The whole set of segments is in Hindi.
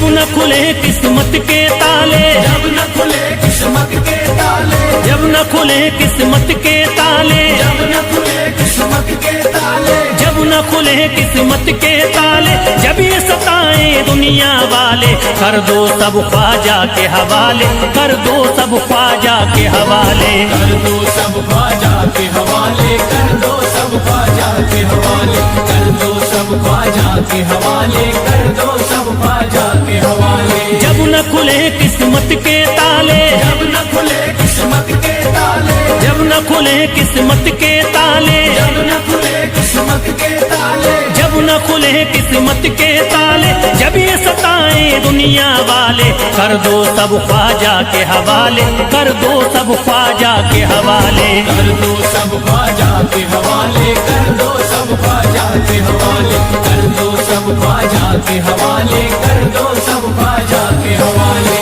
न खुले किस्मत के ताले, जब न खुले किस्मत के ताले, जब न खुले किस्मत के ताले, जब न खुले किस्मत के ताले, जब न खुले किस्मत के ताले, जब ये सताए दुनिया वाले, कर दो सब ख्वाजा के हवाले, कर दो सब ख्वाजा के हवाले, कर दो सब ख्वाजा के हवाले, कर दो सब ख्वाजा के हवाले, कर दो सब ख्वाजा के हवाले, कर दो सब ख्वाजा के हवाले। जब न खुले किस्मत के ताले, जब न खुले किस्मत के ताले, जब न खुले किस्मत के ताले, जब न खुले किस्मत के ताले, जब न खुले किस्मत के ताले, जब ये सताए दुनिया वाले, कर दो सब ख्वाजा के हवाले, कर दो सब ख्वाजा के हवाले, कर दो सब ख्वाजा के हवाले, कर दो सब ख्वाजा के हवाले, कर दो सब ख्वाजा के हवाले, कर दो सब ख्वाजा के हवाले।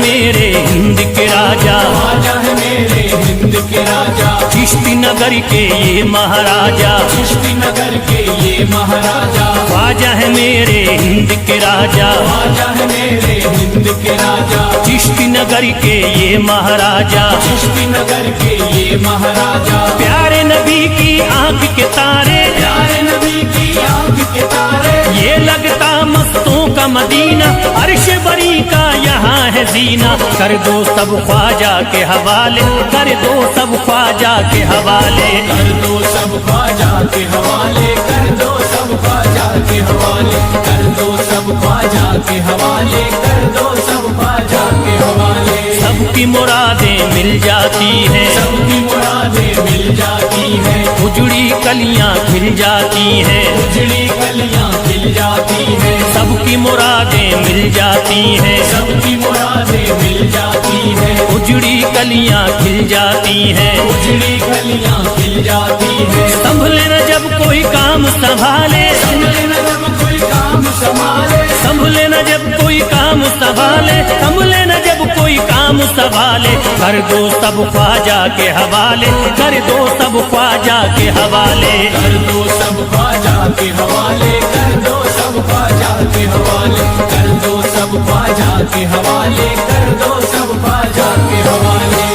मेरे हिंद के राजा, ख्वाजा है मेरे हिंद के राजा, चिश्ती नगर के ये महाराजा, चिश्ती नगर के ये महाराजा, ख्वाजा है मेरे हिंद के राजा, ख्वाजा है मेरे हिंद के राजा, चिश्ती नगर के ये महाराजा, चिश्ती नगर के ये महाराजा, प्यारे नबी की आंख के तारे, प्यारे नबी की आंख के तारे, ये लगता मस्तों का मदीना, अर्श बरी का यहाँ है जीना, कर दो सब ख्वाजा के हवाले, कर दो सब ख्वाजा के हवाले, कर दो सब ख्वाजा के हवाले, कर दो सब ख्वाजा के हवाले, कर दो सब ख्वाजा के हवाले, कर दो सब ख्वाजा के हवाले। सबकी मुरादें मिल जाती हैं, सबकी मुरादें मिल जाती हैं, उजड़ी कलियां खिल जाती हैं, उजड़ी कलियां खिल जाती हैं, सबकी मुरादें मिल जाती हैं, सबकी मुरादें मिल जाती हैं, उजड़ी कलियां खिल जाती हैं, उजड़ी कलियां खिल जाती हैं। संभले न जब कोई काम संभाले, संभले न जब कोई काम संभाले, संभले न जब कोई काम संभाले, संभले न जब कोई काम संभाले, कर दो सब ख्वाजा के हवाले, कर दो सब ख्वाजा के हवाले, कर दो सब ख्वाजा के हवाले, कर दो सब ख्वाजा के हवाले, कर दो सब ख्वाजा के हवाले, कर दो सब ख्वाजा के हवाले।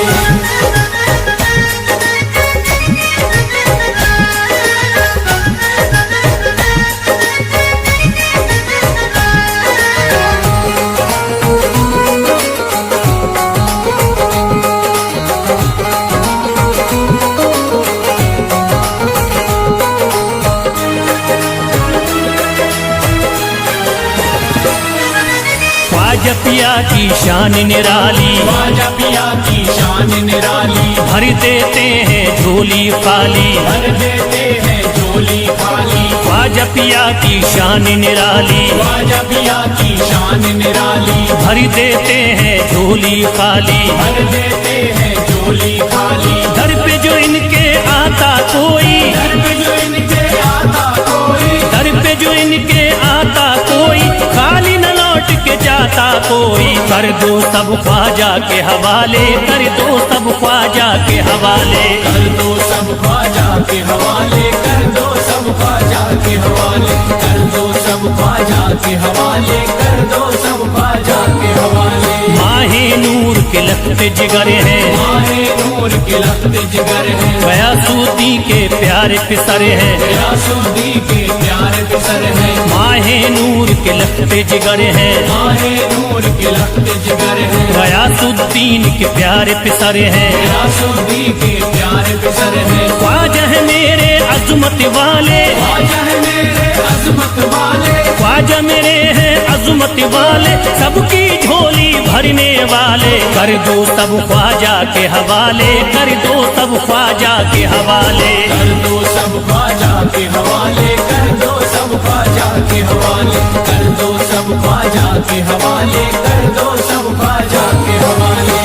ख्वाजा पिया की शान निराली, ख्वाजा पिया की शान निराली, भर देते हैं झोली खाली, भर देते हैं झोली खाली, ख्वाजा पिया की शान निराली, ख्वाजा पिया की शान निराली, भर देते हैं झोली खाली, भर देते हैं झोली खाली, दर पे जो इनके आता कोई, दर पे जो इनके आता कोई, दर पे जो इनके आता कोई, खाली न लौट के जाता कोई, कर दो सब ख्वाजा के हवाले, कर दो सब ख्वाजा के हवाले, कर दो सब ख्वाजा के हवाले, कर दो सब ख्वाजा के हवाले, कर दो सब ख्वाजा के हवाले, कर दो सब ख्वाजा के हवाले। माहे नूर के लखते जिगर हैं, माहे नूर के लखते जिगर हैं, गयासुद्दी के प्यारे पिसर हैं, गयासुद्दी के प्यारे पिसर हैं, माहे नूर के लखते जिगर हैं, माहे नूर के लखते जिगर हैं, गयासुद्दीन के प्यारे पिसर हैं, गयासुद्दी के प्यारे पिसर हैं। ख्वाजा है मेरे अजमत वाले, ख्वाजा है मेरे अजमत वाले, ख्वाजा मेरे हैं अजमत वाले, सबकी झोली भरने वाले, कर दो सब ख्वाजा के हवाले, कर दो सब ख्वाजा के हवाले, कर दो सब ख्वाजा के हवाले, कर दो सब ख्वाजा के हवाले, कर दो सब ख्वाजा के हवाले, कर दो सब ख्वाजा के हवाले।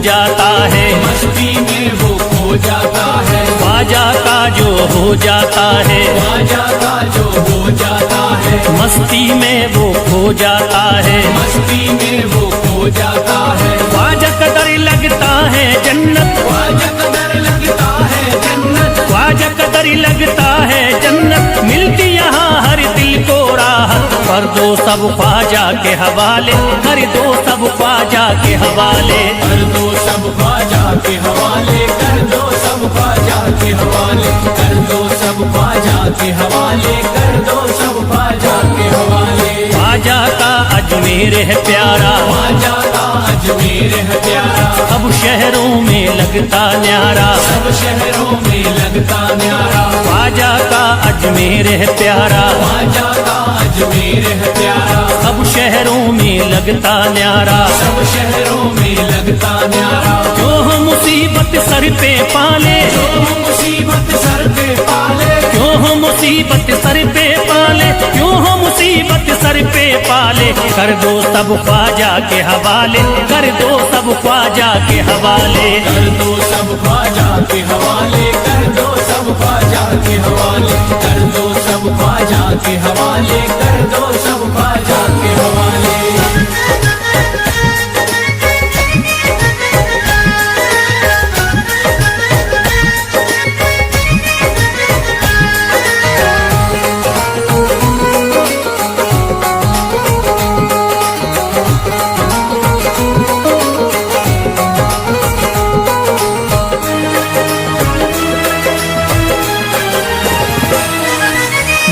जाता है, मस्ती में वो खो जाता है, ख्वाजा का जो हो जाता है, ख्वाजा का जो हो जाता है, मस्ती में वो खो जाता है, मस्ती में वो खो जाता है। ख्वाजा कदर लगता है जन्नत, ख्वाजा कदर लगता है जन्नत, ख्वाजा कदर लगता है जन्नत, मिलती यहाँ हर दिल को राहत। कर दो सब ख्वाजा के हवाले, कर दो सब ख्वाजा के हवाले, कर दो सब ख्वाजा के हवाले, कर दो सब ख्वाजा के हवाले, कर दो सब ख्वाजा के हवाले, कर दो सब ख्वाजा के हवाले। ख्वाजा का अजमेर है प्यारा, ख्वाजा का अजमेर है प्यारा, सब शहरों में लगता न्यारा, सब शहरों में लगता न्यारा। ख्वाजा का अजमेर है प्यारा, ख्वाजा का अजमेर है प्यारा, सब शहरों में लगता न्यारा। सब शहरों में लगता न्यारा। जो हो मुसीबत सर पे पाले, जो मुसीबत सर पे पाले, क्यों हो मुसीबत सर पे पाले, क्यों हो मुसीबत सर पे पाले। कर दो सब ख्वाजा के हवाले, कर दो सब ख्वाजा के हवाले, कर दो सब ख्वाजा के हवाले, कर दो सब ख्वाजा के हवाले, कर दो सब ख्वाजा के हवाले, कर दो सब ख्वाजा के हवाले।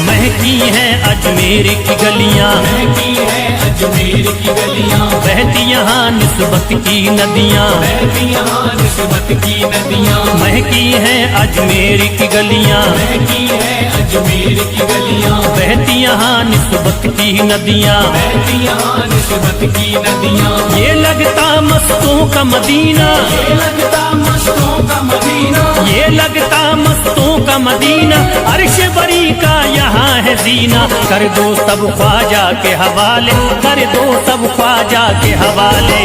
महकी है अजमेर की गलियां, महकी है अजमेर की गलियां, बहती यहाँ निस्बत की नदियां, बहती यहाँ निस्बत की नदियां, महकी है अजमेर की गलियां, महकी है अजमेर की गलियां, बहती यहाँ निस्बत की नदियां। बहती यहाँ निस्बत की नदियां। ये लगता मस्तों का मदीना, ये लगता मस्तों का मदीना, ये लगता मस्तों का मदीना, अर्श बरी का यहाँ है जीना। कर दो सब ख्वाजा के हवाले, कर दो सब ख्वाजा के हवाले।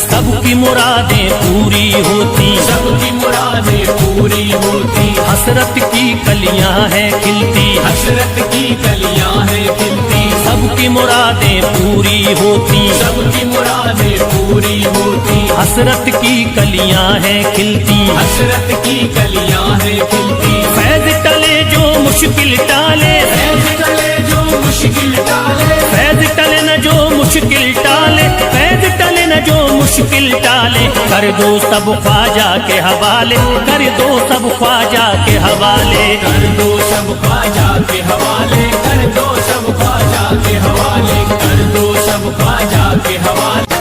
सबकी मुरादें पूरी होती, सबकी मुरादें पूरी होती, हसरत की कलियां हैं खिलती, हसरत की कलियां हैं खिलती, सबकी मुरादें पूरी होती, सबकी मुरादें पूरी होती, हसरत की कलियां हैं खिलती, हसरत की कलियां हैं खिलती। फैज टले जो मुश्किल टाले, फैज टले जो मुश्किल टाले, फैज टले न जो मुश्किल टाले, फैज टले न जो मुश्किल टाले। कर दो सब ख्वाजा के हवाले, कर दो सब ख्वाजा के हवाले, कर दो सब ख्वाजा के हवाले, कर दो सब ख्वाजा के हवाले, कर दो सब ख्वाजा के हवाले।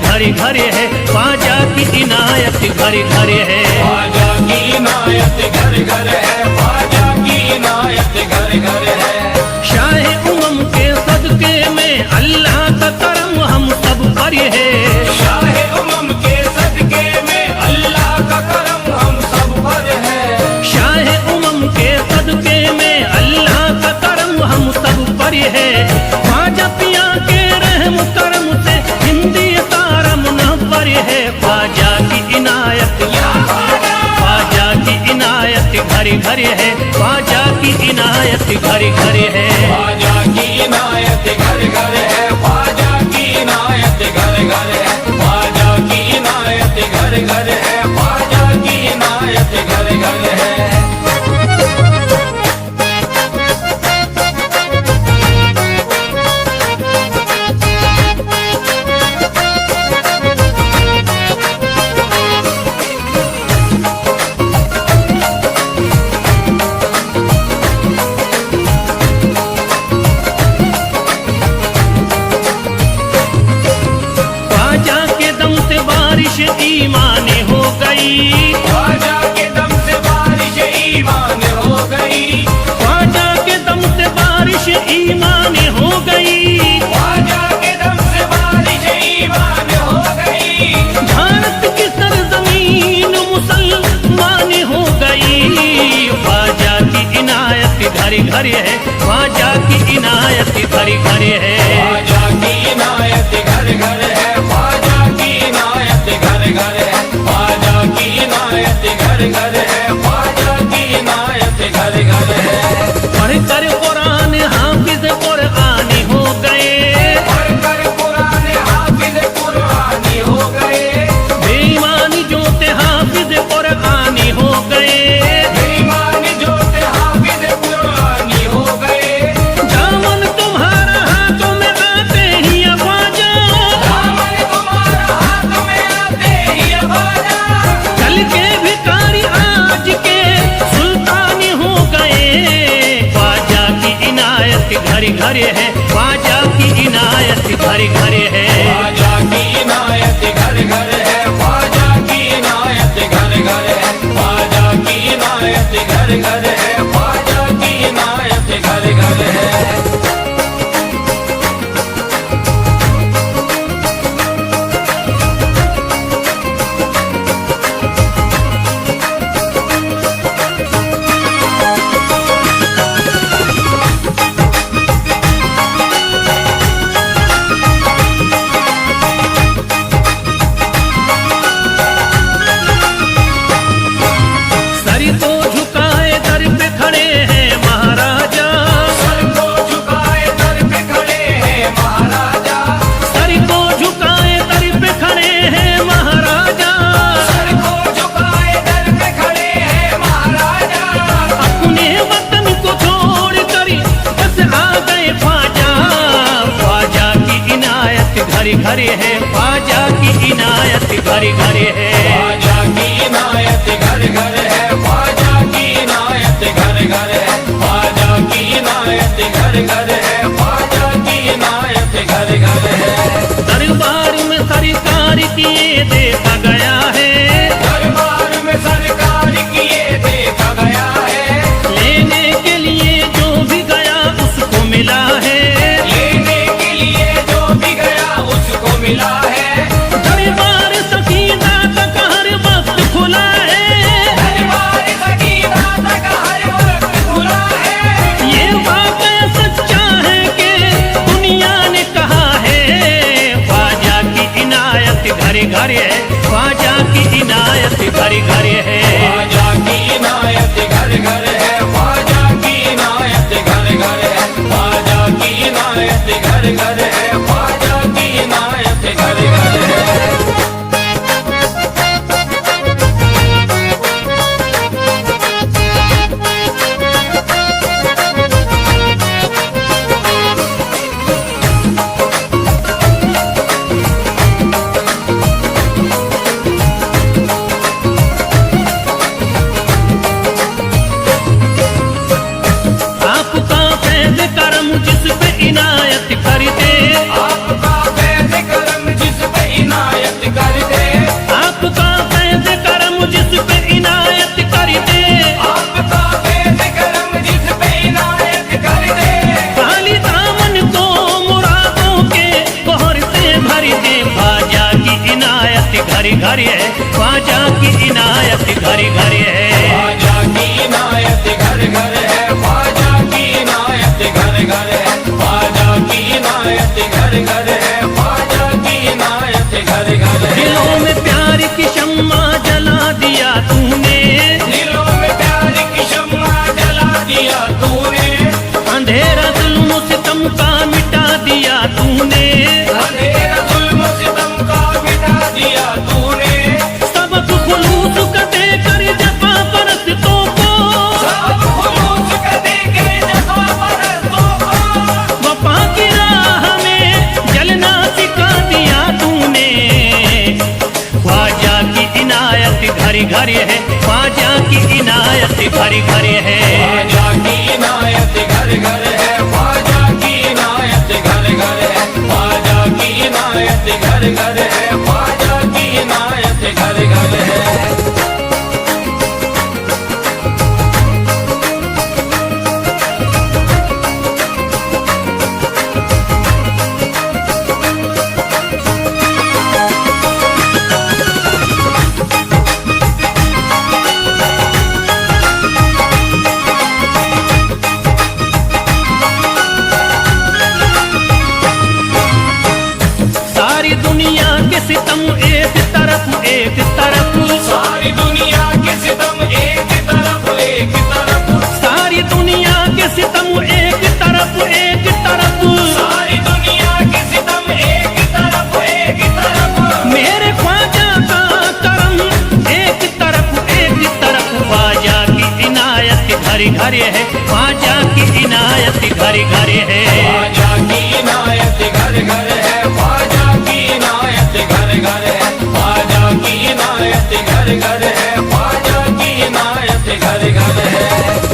घरे घरे है, ख्वाजा की इनायत घरे घरे है, ख्वाजा की इनायत घर घर है, ख्वाजा की इनायत घर घर है। शाह उमम के सदके में अल्लाह का करम हम सब पर है, शाह उमम के सदके में अल्लाह का करम हम सब पर है, शाह उमम के सदके में अल्लाह का करम हम सब पर है। ख्वाजा पिया के रहम करम से हिंदी तारा मुनव्वर है, ख्वाजा की इनायत, ख्वाजा की इनायत घरे घरे है, ख्वाजा की इनायत घरे घरे है, ख्वाजा की इनायत घर घर है, ख्वाजा की इनायत घर घर है, ख्वाजा की इनायत घर घड़ी घड़ी है, ख्वाजा की इनायत घड़ी घड़ी है। ख्वाजा की इनायत घर घर है, ख्वाजा की इनायत घर घर है, ख्वाजा की इनायत घर घर है, ख्वाजा की इनायत घर घर है। पढ़कर कुरान हाफिज कुरानी हो गए, पढ़कर कुरान हाफिज कुरानी हो गए, बेईमानी जो थे हाफिज कुरानी हो गए, बेईमान जो थे हाफिज कुरानी हो गए। दामन तुम्हारा हाथों में आते ही ख्वाजा, दामन तुम्हारा हाथ में आते ही ख्वाजा, कल के भिखारी आज के सुल्तानी हो गए। ख्वाजा की इनायत घड़ी घड़ी है, ख्वाजा की इनायत घड़ी घड़ी है। ख्वाजा की इनायत घर घर है, ख्वाजा की इनायत घर घर है, ख्वाजा की इनायत घर घर है, ख्वाजा की इनायत घर घर है। सर को झुकाए दर पे खड़े हैं महाराजा, सर को झुकाए दर पे खड़े हैं महाराजा, सर को झुकाए दर पे खड़े हैं महाराजा, सर को झुकाए दर पे खड़े हैं महाराजा। अपने वतन को छोड़ कर बस आ गए ख्वाजा। ख्वाजा की इनायत घड़ी घड़ी है, ख्वाजा की इनायत घड़ी घड़ी है। ख्वाजा की इनायत घर घर है, ख्वाजा की इनायत घर घर है, ख्वाजा की इनायत घर घर है, ख्वाजा की इनायत घर घर है। दरबार में सरकार किए देखा गया है, दरबार में सरकार किए देखा गया है, लेने के लिए जो भी गया उसको मिला है, लेने के लिए जो भी गया उसको मिला है। दरबार सकीना तक हर वक्त खुला है, दरबार सकीना तक हर वक्त खुला है। ये वाकया सच्चा है कि दुनिया ने कहा है। ख्वाजा की इनायत घड़ी घड़ी है, ख्वाजा की इनायत घड़ी घड़ी है। ख्वाजा की इनायत घर घर है, ख्वाजा की इनायत घर घर है, ख्वाजा की इनायत घर घर है, ख्वाजा की इनायत घर घर है। आपका फैज़ करम जिस पे इनायत कर दे, आपका फैज़ करम जिस पे इनायत कर दे, आपका फैज़ करम जिस पे इनायत कर दे, आपका फैज़ करम जिस पे इनायत कर दे। खाली दामन को मुरादों के बहर से भर दे। ख्वाजा की इनायत घड़ी घड़ी है, ख्वाजा की इनायत घड़ी घड़ी है। ख्वाजा की इनायत घर घर है, ख्वाजा की इनायत घर घर है, ख्वाजा की इनायत घर घर है, ख्वाजा की इनायत घर घर है। दिलों में प्यार की शम्मा जला दिया तूने, दिलों में प्यार की शम्मा जला दिया तूने, अंधेरा जुल्म सितम का मिटा दिया तूने, अंधेरा जुल्म सितम का मिटा दिया तूने। सबक खुलूस का देकर जफा परस्तों को, सब खुलूस का देके जफा परस्तों को, वफा की राह में जलना सिखा दिया तूने। ख्वाजा की इनायत घड़ी घड़ी है, ख्वाजा की इनायत घड़ी घड़ी है। ख्वाजा की इनायत घर घर है, ख्वाजा की इनायत घर घर है, ख्वाजा की इनायत घर घर है, ख्वाजा की इनायत घर घर है। घर घर है, ख्वाजा की इनायत घर घर है। ख्वाजा की इनायत घर घर है, ख्वाजा की इनायत घर घर है, ख्वाजा की इनायत घर घर है, ख्वाजा की इनायत घर घर है।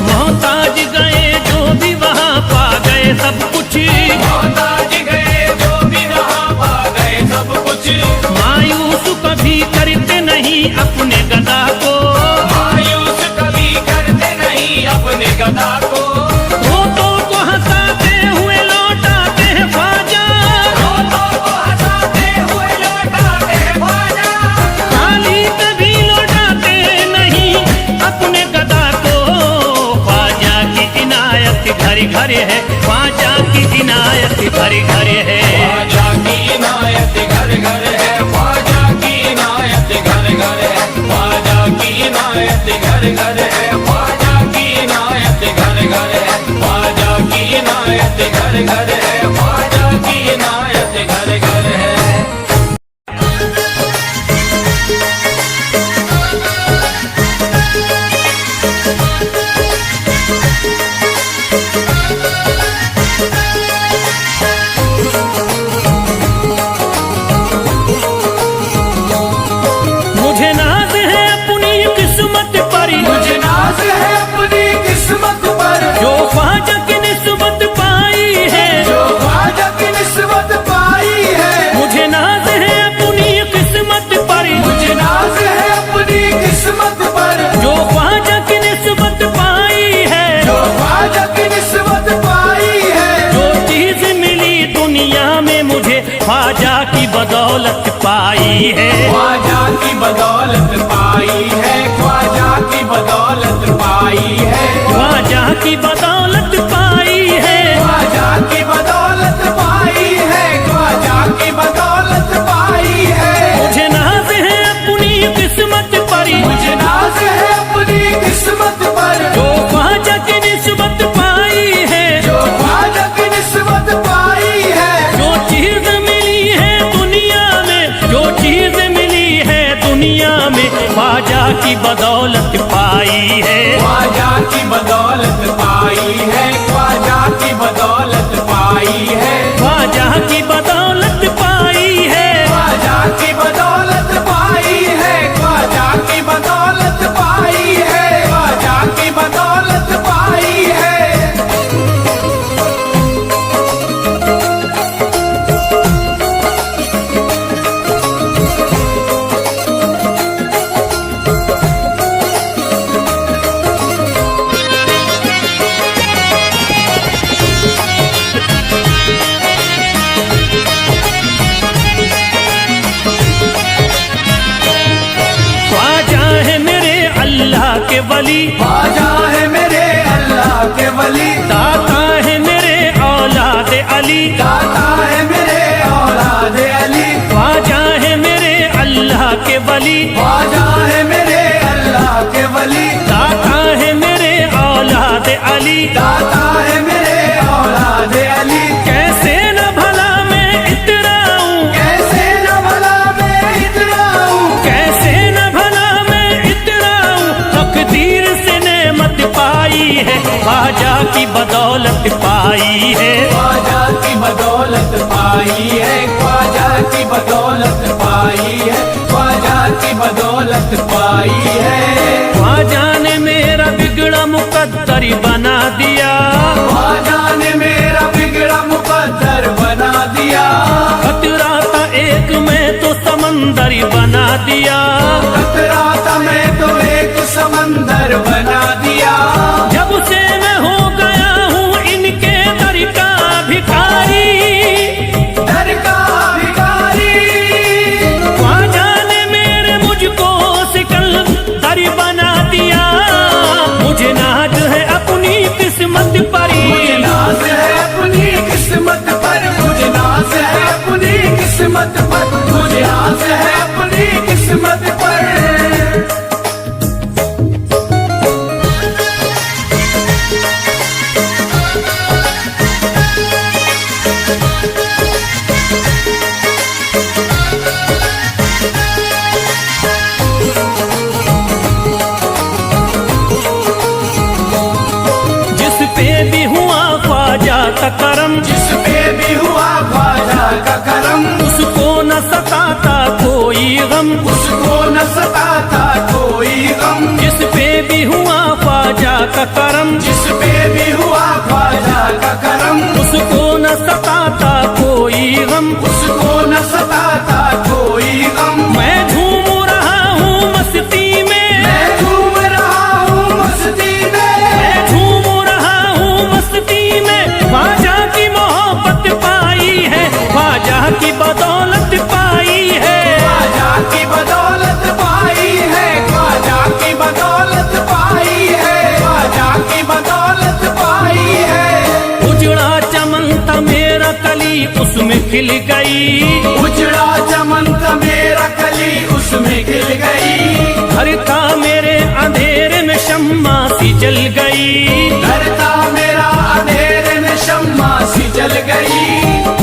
मोहताज गए जो भी वहाँ पा गए सब कुछ, मोहताज गए जो भी वहाँ पा गए सब कुछ। मायूस कभी करते नहीं अपने गदा को, मायूस कभी करते नहीं अपने गदा को। रोतों को हंसाते हुए लौटाते हैं ख्वाजा, रोतों को हंसाते हुए लौटाते हैं ख्वाजा। खाली कभी लौटाते नहीं अपने गदा को। ख्वाजा की इनायत घर घर है, ख्वाजा की इनायत घर घर है। ख्वाजा की इनायत घर घर है, ख्वाजा की इनायत घर घर है, ख्वाजा की इनायत घर घर है, ख्वाजा की इनायत घर घर है, ख्वाजा की इनायत घर घर है, ख्वाजा की इनायत घर घर है। मुझे नाज है अपनी किस्मत पर, मुझे नाज है अपनी किस्मत पर, जो ख्वाजा की निस्बत पाई है, जो ख्वाजा की निस्बत पाई है। मुझे नाज है अपनी किस्मत पर, मुझे नाज है अपनी किस्मत पर, जो ख्वाजा की निस्बत पाई है, जो ख्वाजा की निस्बत पाई है। जो चीज मिली दुनिया में मुझे ख्वाजा की बदौलत पाई है। ख्वाजा की बदौलत पाई है, ख्वाजा की बदौलत पाई है, ख्वाजा की बदौलत पाई है, ख्वाजा की बदौलत पाई है, ख्वाजा की बदौलत पाई है। मुझे नाज है अपनी किस्मत पर, मुझे नाज है अपनी किस्मत पर, जो ख्वाजा की निस्बत पाई है, जो ख्वाजा की निस्बत पाई है। जो चीज मिली है दुनिया में, जो चीज मिली है दुनिया में ख्वाजा की बदौलत पाई है। ख्वाजा की बदौलत पाई है, ख्वाजा की बदौलत पाई है, ख्वाजा की बदौलत पाई है, ख्वाजा की बदौलत पाई है, ख्वाजा की बदौलत पाई है, ख्वाजा की बदौलत पाई है। ख्वाजा है मेरे अल्लाह के वली, ख्वाजा है मेरे अल्लाह के वली, दाता है मेरे औलाद अली, दाता है मेरे औलाद अली। ख्वाजा है मेरे अल्लाह के वली, ख्वाजा है मेरे अल्लाह के वली, दाता है मेरे औलाद अली। दाता है मेरे औलाद अली। कैसे न भला मैं इतराऊं, कैसे न भला मैं इतराऊं, कैसे न भला मैं इतराऊं, तकदीर से नेमत पाई है, ख्वाजा की बदौलत पाई है। ख्वाजा की बदौलत पाई है, ख्वाजा की बदौलत पाई है, ख्वाजा की बदौलत पाई है। ख्वाजा ने मेरा बिगड़ा मुकद्दर बना दिया, ख्वाजा ने मेरा बिगड़ा मुकद्दर बना दिया। खतरा था एक मैं तो समंदर बना दिया, खतरा था मैं तो एक समंदर बना दिया। जब से मैं हो गया हूँ इनके दर का भिखारी, दर का भिखारी। ख्वाजा ने मेरे मुझको सिकंदर बना दिया। मुझे नाज है अपनी किस्मत पर, मुझे नाज है अपनी किस्मत पर, मुझे नाज है अपनी किस्मत पर, मुझे नाज है अपनी किस्मत पर। का करम, जिस पे भी हुआ ख्वाजा का करम, उसको न सताता कोई गम, उसको न सताता कोई गम। जिस पे भी हुआ ख्वाजा का करम, जिस पे भी हुआ ख्वाजा का करम, उसको न सताता कोई गम, उसको न सताता कोई गम। मैं झूम रहा हूँ मस्ती में, मैं झूम रहा हूँ मस्ती में, मैं झूम रहा हूँ मस्ती में, ख्वाजा की मोहब्बत पाई है, ख्वाजा की बदौलत पाई है, ख्वाजा की बदौलत पाई है, ख्वाजा की बदौलत पाई है, ख्वाजा की बदौलत पाई है। उजड़ा चमन था मेरा कली उसमें खिल गई, उजड़ा चमन था मेरा कली उसमें खिल गई, घर था मेरे अंधेरे में शम्मा सी जल गई, घर था मेरा अंधेरे में शम्मा सी जल गई।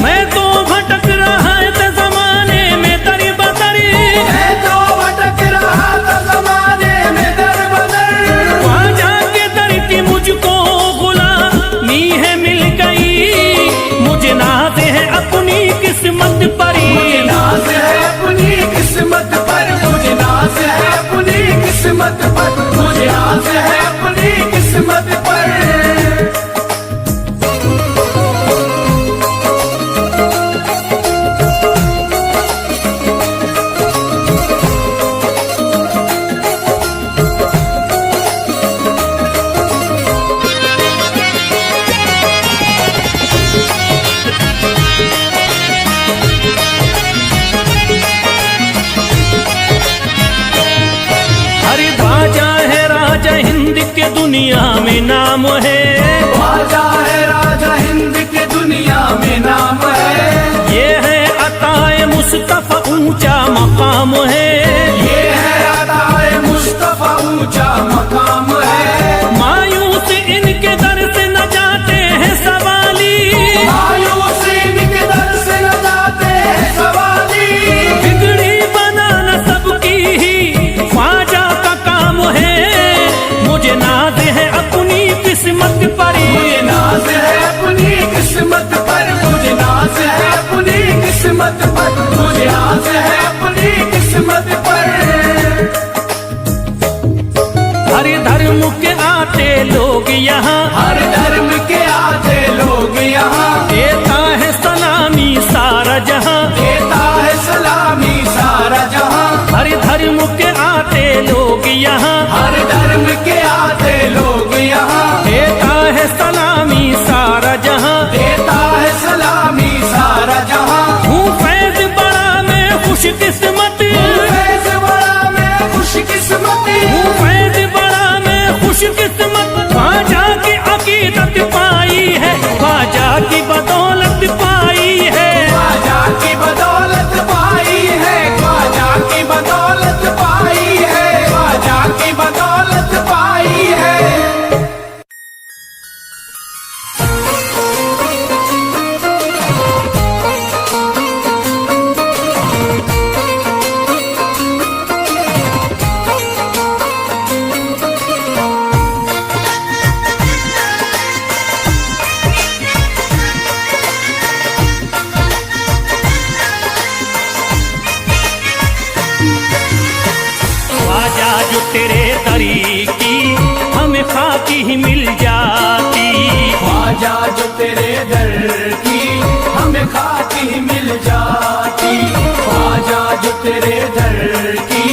मैं तो भटक रहा था जमाने में दर बदर, मैं तो भटक रहा था जमाने में दर बदर, ख्वाजा के दर की मुझको गुलामी है मिल गई, मुझे नाज है अपनी किस्मत पर, मुझे नाज है अपनी किस्मत पर, मुझे नाज है अपनी किस्मत पर, मुझे नाज है अपनी किस्मत पर। हरि ध्वजा है राजा हिंद के दुनिया में नाम है, ख्वाजा है राजा हिंद के दुनिया में नाम है, ये है अताए मुस्तफा ऊंचा मकाम है, ये है अताए मुस्तफा ऊंचा मकाम है। मायूस इनके दर से न जाते हैं सवाली, मायूस इनके दर से न जाते हैं सवाली, बिगड़ी बनाना सबकी ही ख्वाजा का काम है, मुझे नाज है अपनी किस्मत पर, मुझे नाज है अपनी किस्मत पर, मुझे नाज है अपनी किस्मत पर, मुझे नाज है अपनी किस्मत पर। हर धर्म के आते लोग यहाँ, हर धर्म के आते लोग यहाँ, देता है सलामी सारा जहाँ, देता है सलामी सारा जहाँ। हर धर्म के आते लोग यहाँ, हर धर्म के आते लोग यहाँ, देता है सलामी सारा जहाँ, देता है सलामी सारा जहाँ। हूँ फैज बड़ा मैं खुशकिस्मत, फैज़ बड़ा मैं खुशकिस्मत, हूँ फैज बड़ा मैं खुशकिस्मत, ख्वाजा की अकीदत पाई है, ख्वाजा की बदौलत पाई है, ख्वाजा की बदौलत पाई है, ख्वाजा की बदौलत पाई है, ख्वाजा की बदौलत पाई है। ख्वाजा जो तेरे दरी की हमें खाकी ही मिल जाती, ख्वाजा जो तेरे दर की हमें खाकी ही मिल जाती, ख्वाजा जो तेरे दर की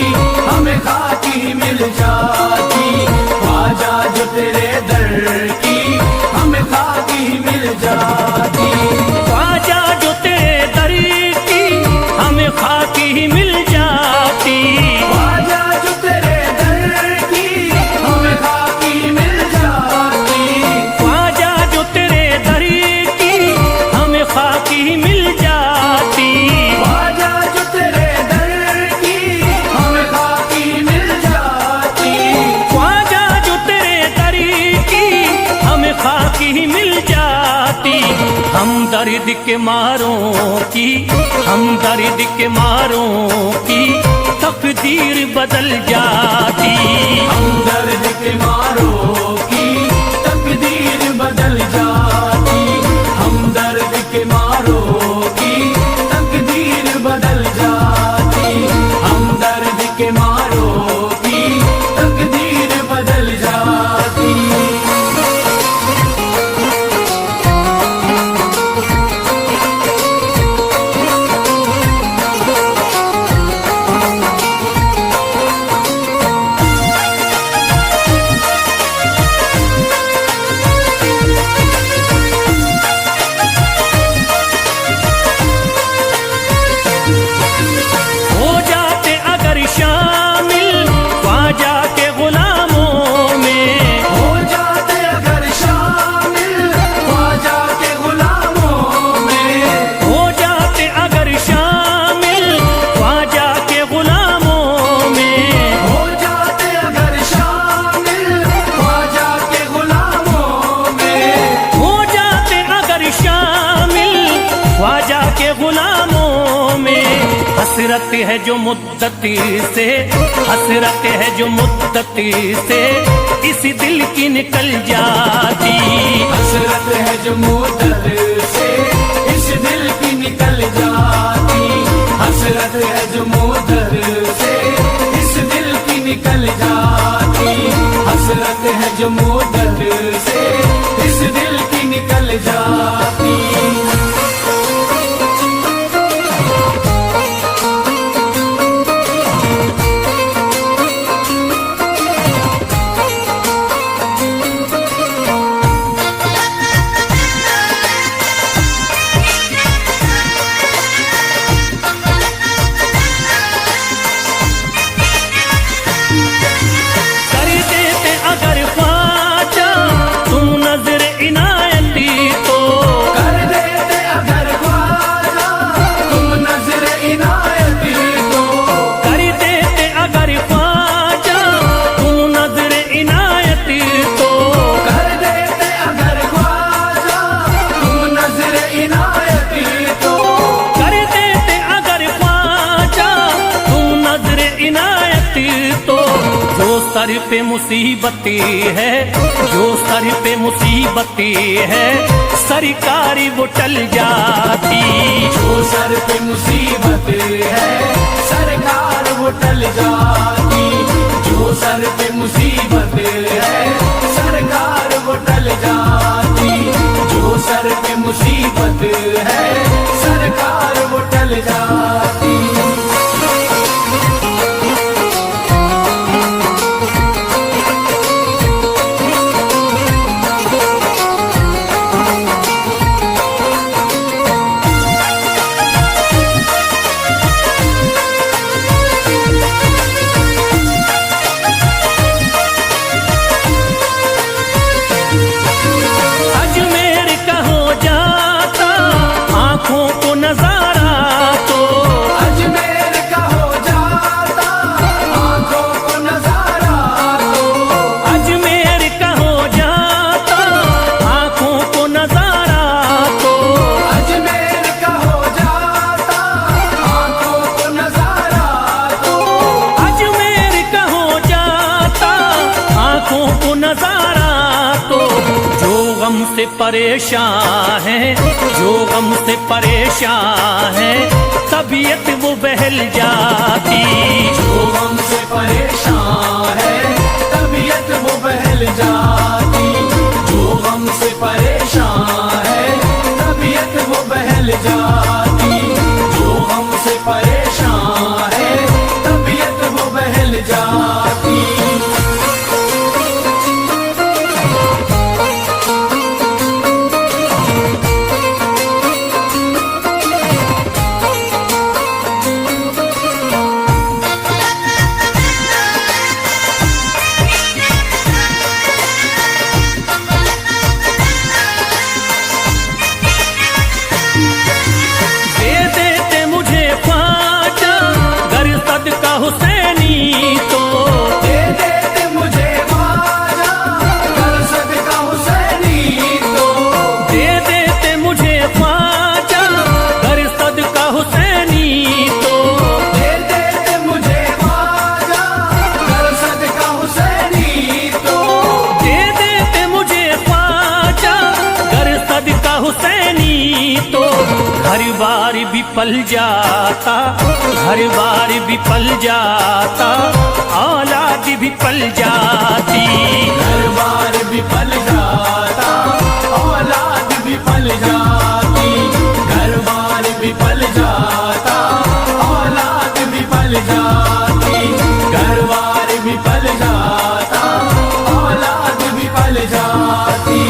हमें खाकी ही मिल जाती, ख्वाजा जो तेरे दर की हमें खाकी ही मिल जाती। ख्वाजा जो तेरे दरी की हमें खाकी ही मिल जाती, ख्वाजा जो तेरे दर की हमें खाकी मिल जाती, ख्वाजा जो तेरे दरी की हमें खाकी ही मिल जाती, ख्वाजा जो तेरे दर की हमें खाकी मिल जाती, ख्वाजा जो तेरे दरी की हमें खाकी ही मिल जाती। हम दर्द के मारों की, हम दर्द के मारों की तकदीर बदल जाती, हम दर्द के मारों की तकदीर बदल जाती, हसरत है जो मुद्दती से, हसरत है जो मुद्दती से इस दिल की निकल जाती। हसरत है जो मुद्दत से इस दिल की निकल जाती। हसरत है जो मुद्दत से इस दिल की निकल जाती। हसरत है जो मुद्दत से इस दिल की निकल जाती। सर पे मुसीबती है, जो सर पे मुसीबती है सरकारी वो टल जाती। जो सर पे मुसीबत है सरकार वो टल जाती। जो सर पे मुसीबत है सरकार वो टल जाती। जो सर पे मुसीबत है सरकार वो टल जाती। गम से परेशान है, जो गम से परेशान है तबीयत वो बहल जाती। जो गम से परेशान है तबीयत वो बहल जाती। जो गम से परेशान है तबीयत वो बहल जाती। जो गम से परेशान है तबीयत वो बहल जाती। हर बार भी पल जाता, हर बार भी पल जाता, औलाद भी पल जाती। हर बार भी पल जाता, औलाद भी पल जाती। हर बार भी पल जाता, औलाद भी पल जाती। हर बार भी पल जाता, औलाद भी पल जाती।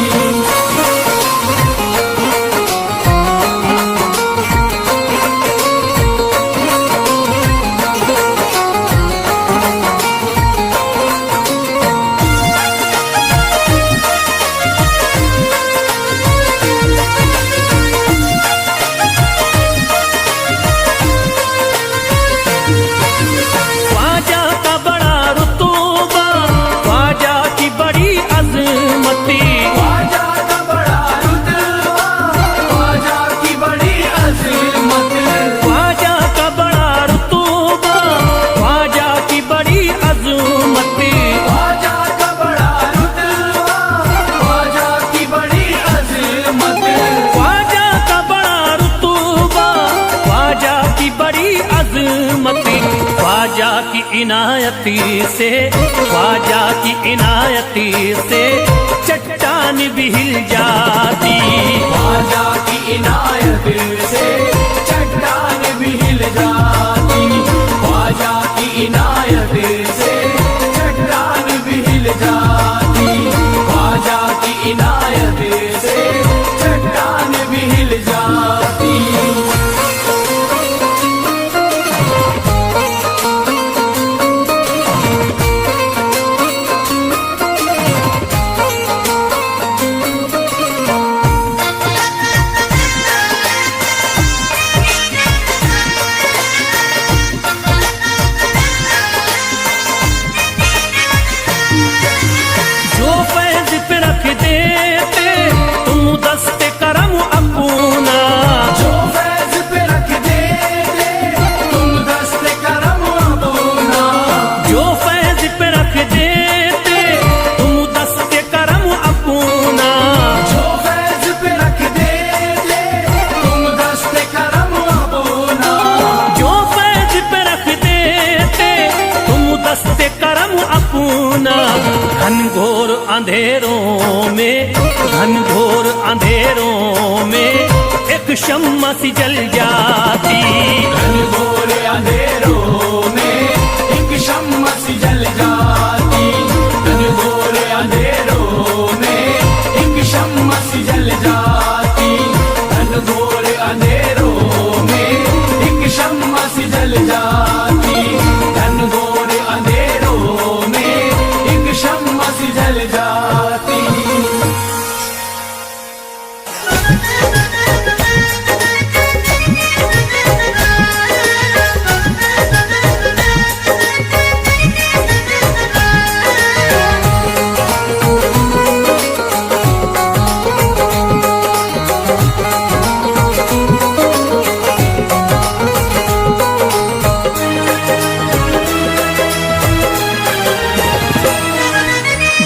की इनायती से, ख्वाजा की इनायती से चट्टान भी हिल जाती। ख्वाजा की इनायत से चट्टान भी हिल जाती। ख्वाजा की इनायत से चट्टान भी हिल जाती। ख्वाजा की इनायत से चट्टान भी हिल जाती। जो फैज पे रख देते तुम दस्ते करम अपना, जो फैज पे रख देते तुम दस्ते करम अपना। जो फैज पे रख देते तुम दस्ते करम अपना। जो फैज पे रख देते तुम दस्ते करम अपना। जो फैज पे रख देते तुम दस्ते करम अपना। घनघोर अंधेरों में, घनघोर अंधेरों में एक शम्मा सी जल जाती। घनघोर अंधेरों में एक शम्मा सी जल जाती। घनघोर अंधेरों में एक शम्मा सी जल जाती। घनघोर अंधेरों में एक शम्मा सी जल जाती। घनघोर अंधेरों में एक शम्मा सी जल जाती।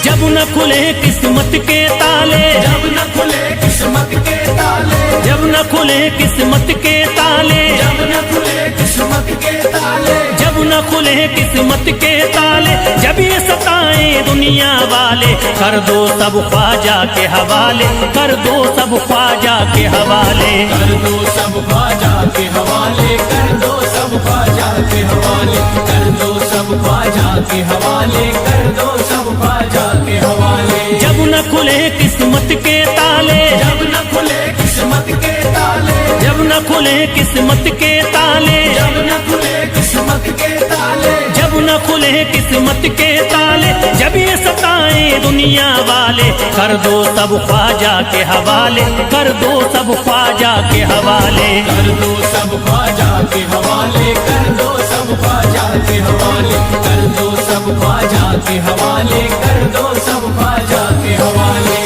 जब न खुले किस्मत के ताले, जब न खुले किस्मत के ताले। जब न खुले किस्मत के ताले, जब न खुले किस्मत के ताले। जब न खुले किस्मत के ताले, जब ये सताए दुनिया वाले, कर दो सब ख्वाजा के हवाले, कर दो सब ख्वाजा के हवाले। कर दो सब ख्वाजा के हवाले। कर दो सब ख्वाजा के हवाले। कर दो सब ख्वाजा के हवाले। कर दो सब ख्वाजा के हवाले। जब न खुले किस्मत के ताले, जब न खुले किस्मत के ताले। जब न खुले किस्मत के ताले, जब न खुले किस्मत के ताले। जब न खुले किस्मत के ताले, जब ये सताए दुनिया वाले, कर दो सब ख्वाजा के हवाले, कर दो सब ख्वाजा के हवाले। कर दो सब ख्वाजा के हवाले। कर दो सब ख्वाजा के हवाले। कर दो सब ख्वाजा के हवाले। कर दो सब ख्वाजा के हवाले।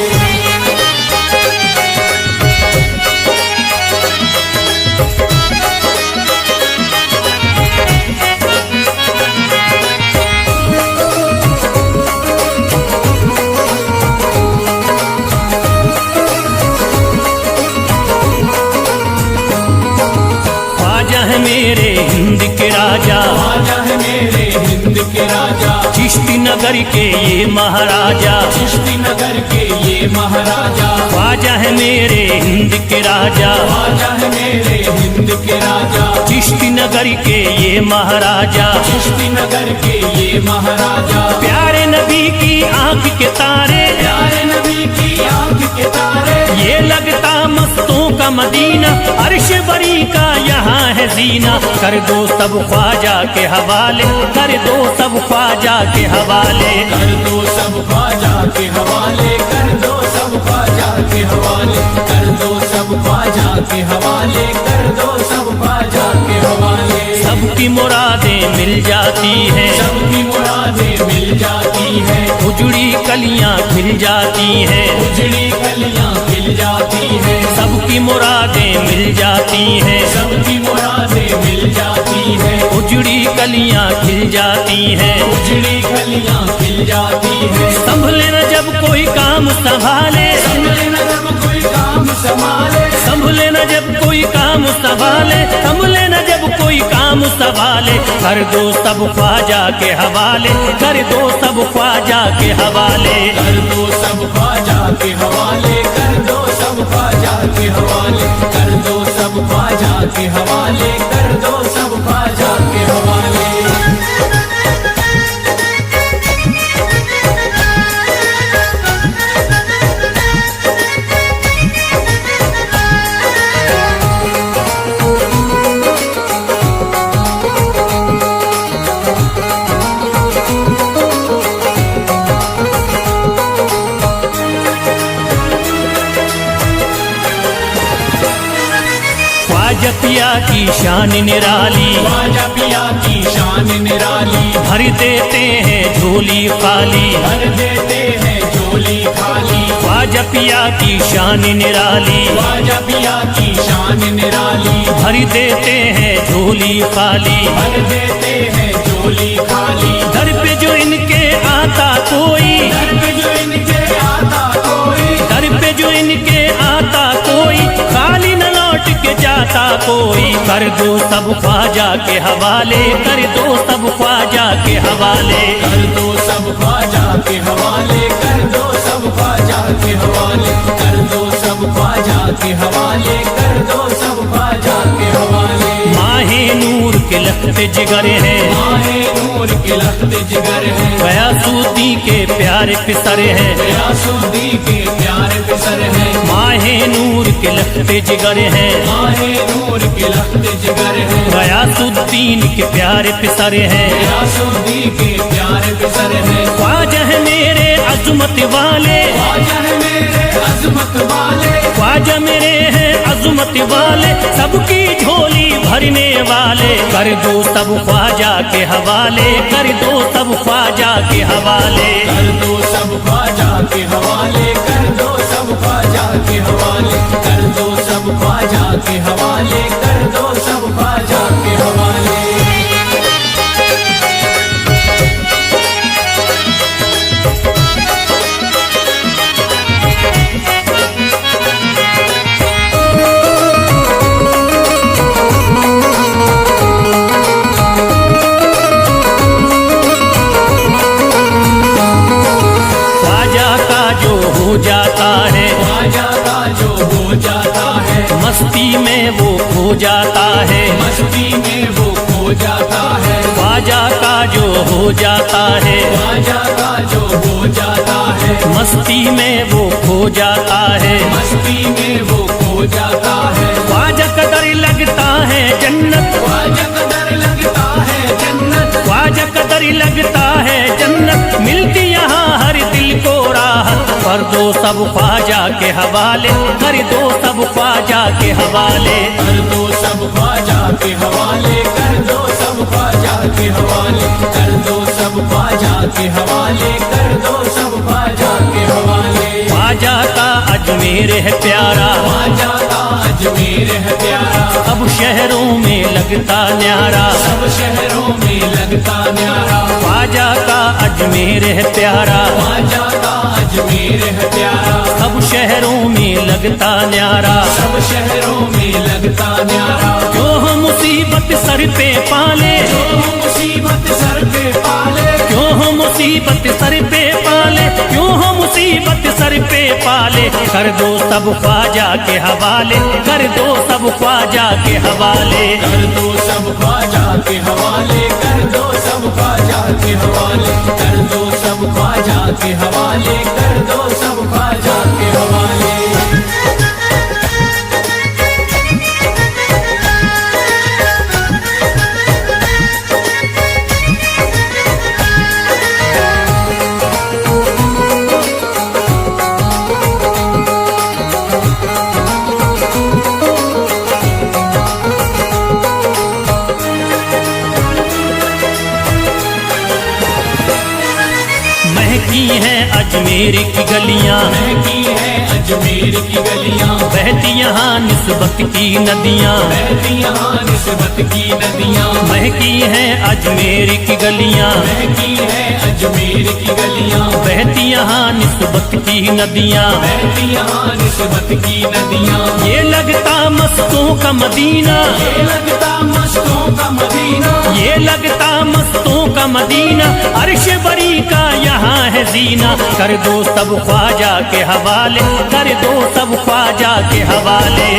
ख्वाजा है मेरे हिंद के राजा, ख्वाजा है मेरे हिंद के राजा। चिश्ती नगर के ये महाराजा, चिश्ती नगर के ये महाराजा। ख्वाजा है मेरे हिंद के राजा, ख्वाजा है मेरे हिंद के राजा। चिश्ती नगर के ये महाराजा। चिश्ती नगर के ये महाराजा। प्यारे नबी की आंख के तारे, प्यारे नबी की आंख के तारे। ये लगता मस्तों का मदीना, अर्श बरी का यहाँ है जीना। कर दो सब ख्वाजा के हवाले, कर दो सब ख्वाजा के हवाले। कर दो सब ख्वाजा के हवाले। कर दो सब ख्वाजा के हवाले। कर दो सब ख्वाजा के हवाले। कर दो सब ख्वाजा के हवाले। सबकी मुरादें मिल जाती हैं, सबकी मुरादें मिल जाती हैं। उजड़ी कलियां खिल जाती हैं, उजड़ी कलियां खिल जाती हैं। सबकी मुरादें मिल जाती हैं, सबकी मुरादें मिल जाती हैं। उजड़ी कलियां खिल जाती हैं। उजड़ी कलियां खिल जाती हैं। संभले न जब कोई काम संभाले, संभले न जब कोई काम संभाले। संभले न जब कोई काम संभाले, संभले न जब कोई काम संभाले, कर दो सब ख्वाजा के हवाले, कर दो सब ख्वाजा के हवाले, कर दो सब ख्वाजा के हवाले, कर दो सब ख्वाजा के हवाले, कर दो सब ख्वाजा के हवाले, कर दो सब ख्वाजा के हवाले। ख्वाजा पिया की शान निराली, ख्वाजा पिया की शान निराली, भर देते हैं झोली खाली, भर देते हैं झोली खाली। ख्वाजा पिया की शान निराली, ख्वाजा पिया की शान निराली, भर देते हैं झोली खाली, भर देते हैं झोली खाली। दर पे जो इनके आता कोई, दर पे जो इनके आता कोई, दर पे जो इनके आता कोई, खाली न लौट के जाता कोई, कर दो सब ख्वाजा के हवाले, कर दो सब ख्वाजा के हवाले, कर दो सब ख्वाजा के हवाले, कर दो सब ख्वाजा के हवाले, कर दो सब ख्वाजा के हवाले, कर दो सब ख्वाजा के हवाले। माहे नूर के लखते जिगर है, माहे नूर के लखते जिगर है, गयासुद्दीन के प्यारे पिसर है, गयासुद्दीन के प्यारे पिसर है, माहे नूर के लखते जिगर है, माहे नूर के लखते जिगर है, गयासुद्दीन के प्यारे पिसर है, गयासुद्दीन के प्यारे पिसर है। ख्वाजा है मेरे अजमत वाले, ख्वाजा है मेरे अजमत वाले, ख्वाजा मेरे हैं अजमत वाले, सबकी झोली भरने वाले, कर दो सब ख्वाजा के हवाले, कर दो सब ख्वाजा के हवाले, कर दो सब ख्वाजा के हवाले, कर दो सब ख्वाजा के हवाले, कर दो सब ख्वाजा के हवाले, कर दो सब ख्वाजा के हवाले। हो जाता है, ख्वाजा का जो हो जाता है, मस्ती में वो खो जाता है, मस्ती में वो खो जाता है, ख्वाजा का जो हो जाता है, ख्वाजा का जो हो जाता है, मस्ती में वो खो जाता है, मस्ती में वो खो जाता है। ख्वाजा कदर लगता है जन्नत, ख्वाजा कदर लगता है जन्नत, ख्वाजा कदर लगता है जन्नत, मिलती यहाँ हर दिल को राहत, कर दो सब ख्वाजा के हवाले, कर दो सब ख्वाजा के हवाले, कर दो सब ख्वाजा के हवाले, कर दो सब ख्वाजा के हवाले, कर दो सब ख्वाजा के हवाले, कर दो सब ख्वाजा के हवाले। ख्वाजा का अजमेर है प्यारा, ख्वाजा का अजमेर है प्यारा, सब शहरों में लगता न्यारा, सब शहरों में लगता न्यारा। ख्वाजा का अजमेर है प्यारा, ख्वाजा का अजमेर है प्यारा, सब शहरों में लगता न्यारा, सब शहरों में लगता न्यारा। जो हम मुसीबत सर पे पाले, जो मुसीबत सर पे पाले, क्यों हम मुसीबत सर पे पाले, क्यों हम मुसीबत सर पे पाले, कर दो सब ख्वाजा के हवाले, कर दो सब ख्वाजा के हवाले, कर दो सब ख्वाजा के हवाले, कर दो सब ख्वाजा के हवाले, कर दो सब ख्वाजा के हवाले, कर दो सब ख्वाजा के हवाले। महकी हैं अजमेर की गलियां, महकी है अजमेर की गलियां, बहती यहाँ निस्बत की नदियाँ, बहती यहाँ निस्बत की नदियां। महकी हैं अजमेर की गलियां, महकी है अजमेर की गलियां, बहती यहाँ निस्बत की नदियाँ, बहती यहाँ मुसीबत की नदियाँ, ये लगता मस्तों का मदीना, ये लगता मस्तों का मदीना, ये लगता मस्तों का मदीना, अर्श बरी का यहाँ है जीना। कर दो सब ख्वाजा के हवाले, कर दो सब ख्वाजा के हवाले।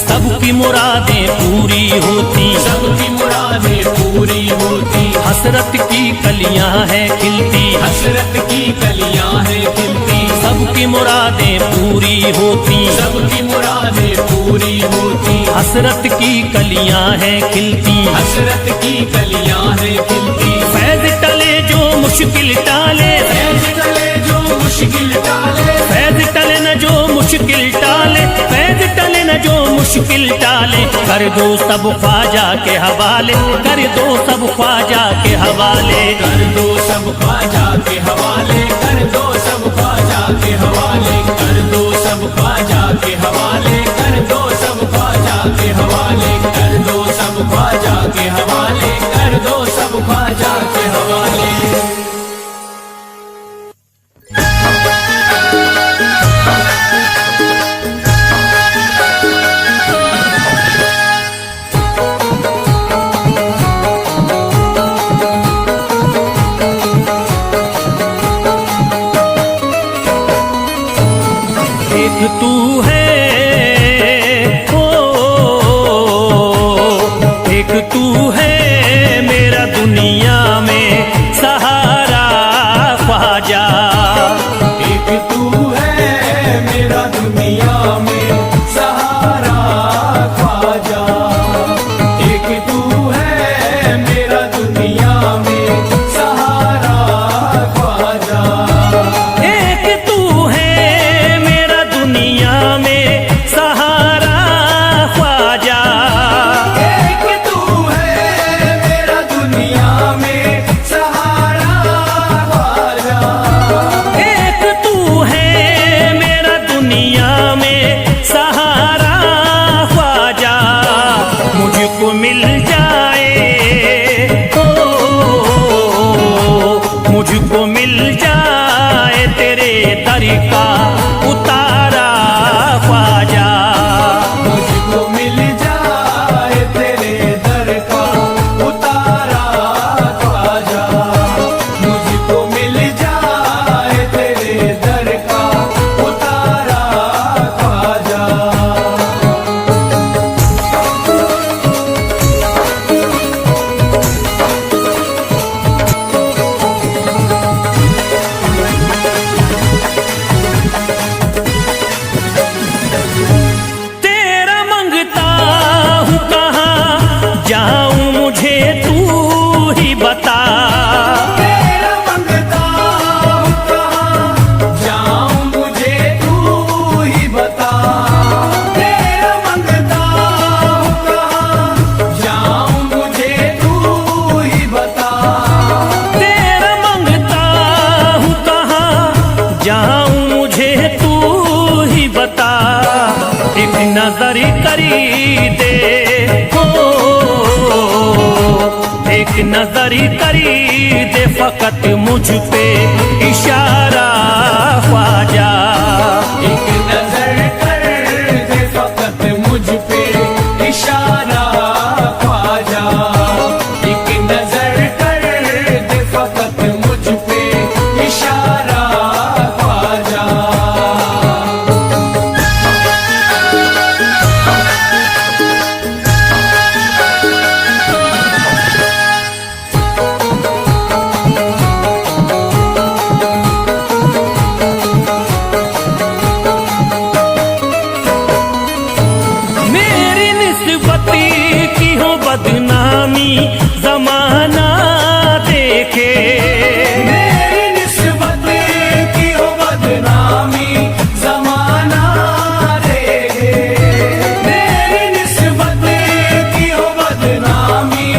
सबकी मुरादें पूरी होती, सबकी मुरादें पूरी होती, हसरत की कलियां हैं खिलती, हसरत की कलियां हैं खिलती, सबकी मुरादें पूरी होती, सबकी मुरादें पूरी होती, हसरत की कलियां हैं खिलती, हसरत की कलियां हैं खिलती। फैज टले जो मुश्किल टाले, फैज टले जो मुश्किल टाले, फैज टले न जो मुश्किल टाले, फैज टले न जो मुश्किल टाले। कर दो सब ख्वाजा के हवाले, कर दो सब ख्वाजा के हवाले। कर दो सब ख्वाजा के हवाले, कर दो सब ख्वाजा के हवाले, कर दो सब ख्वाजा के हवाले, कर दो सब ख्वाजा के हवाले, कर दो सब ख्वाजा के हवाले, कर दो सब ख्वाजा के हवाले। एक तू है ओ, एक तू है मेरा दुनिया में सहारा ख्वाजा। एक तू है मेरा दुनिया में सहारा ख्वाजा, एक तू है मेरा दुनिया में सहारा ख्वाजा, एक तू है मेरा दुनिया में सहारा ख्वाजा। एक तू है मेरा दुनिया में सहारा ख्वाजा, एक तू है मेरा दुनिया में सहारा ख्वाजा। मुझको मिल जाए ओ, मुझको मिल जाए तेरे दर का उतारा ख्वाजा। मुझको मिल जाए तेरे दर का उतारा ख्वाजा, मुझको मिल जाए तेरे दर का उतारा ख्वाजा। तेरा मंगता हूँ कहाँ जाऊँ मुझे तू ही बता। तेरा मंगता हूँ कहाँ जाऊँ मुझे तू ही बता, तेरा मंगता हूँ कहाँ जाऊँ मुझे तू ही बता, तेरा मंगता हूँ कहाँ जाऊँ मुझे तू ही बता। एक नजर करी दे हो, एक नजर करी दे फकत मुझ पे इशारा ख्वाजा। एक नजर कर दे फकत मुझ पे इशारा ख्वाजा, एक नजर कर दे फकत मुझ पे इशारा ख्वाजा। मेरी निस्बती की हो बदनामी जमाना देखे। मेरी निस्बत की हो बदनामी जमाना देखे, मेरी निस्बत की हो बदनामी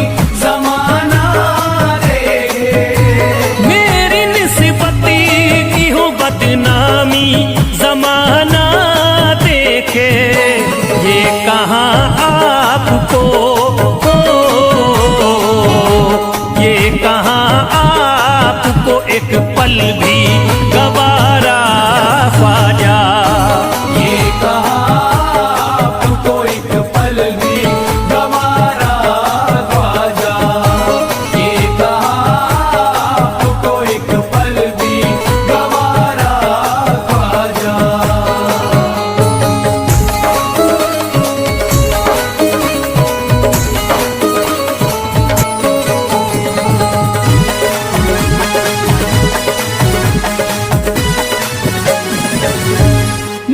जमाना देखे, मेरी निस्बती की हो बदनामी जमाना देखे। ये कहाँ आपको ओ, पल भी गवारा ख्वाजा। ये कहा आपको एक पल भी गवारा ख्वाजा। ये कहा आपको एक पल भी गवारा ख्वाजा।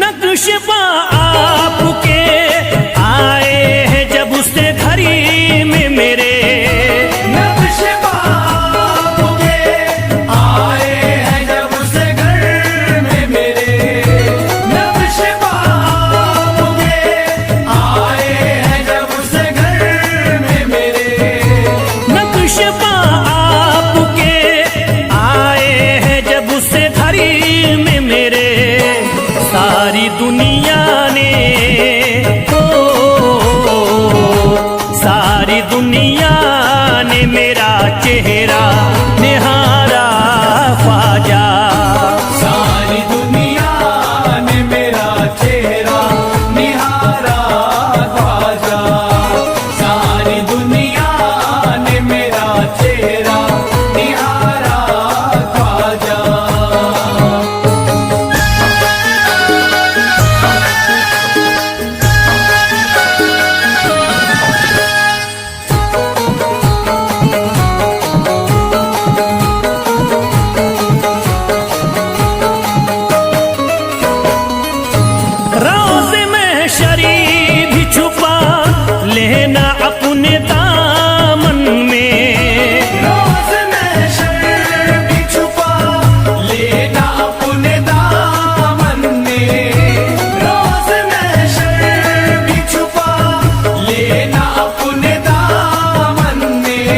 नक्शबा आपके आए हैं जब से घड़ी में मेरे, नक्शबा आपके आए हैं जब से घर में मेरे। नक्शबा आपके आए हैं जब से घर में मेरे। नक्शबा आपके आए हैं जब से घड़ी में मेरे। सारी दुनिया ने सारी दुनिया ने मेरा चेहरा निहारा ख्वाजा। सारी दुनिया ने मेरा चेहरा निहारा ख्वाजा। सारी दुनिया ने मेरा चेहरा निहारा ख्वाजा। रोज़े में शरीफ भी छुपा लेना अपने दामन में। रोज़ में शर्म भी छुपा लेना अपने दामन में। रोज़ में शर्म भी छुपा लेना अपने दामन में।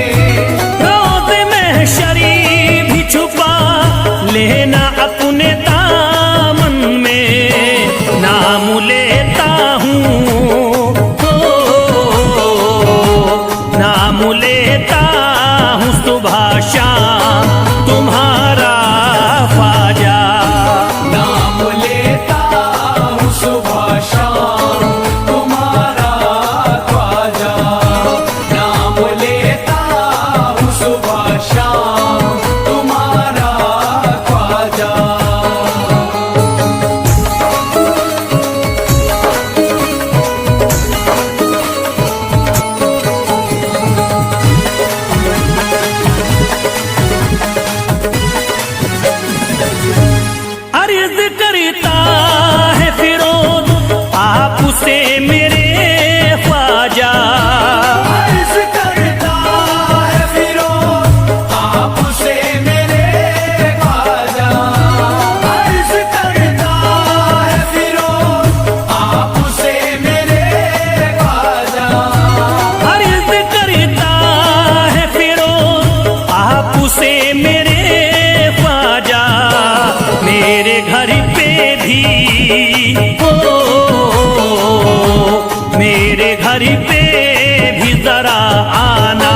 रोज़े में शरीफ भी छुपा लेना अपने दामन में। नाम लेता हूँ नाम लेता हूँ सुबह शाम तुम्हारा ख्वाजा। नाम लेता हूँ सुबह शाम तुम्हारा ख्वाजा। नाम लेता हूँ सुबह शाम तुम्हारा ख्वाजा। अर्ज करता है फिरोज आपसे मेरे ख्वाजा। अर्ज करता है फिरोज आपसे मेरे ख्वाजा। अर्ज करता है फिरोज आपसे मेरे ख्वाजा। अर्ज करता है फिरोज आपसे मेरे ख्वाजा। मेरे घर पे भी मेरे घर पे भी जरा आना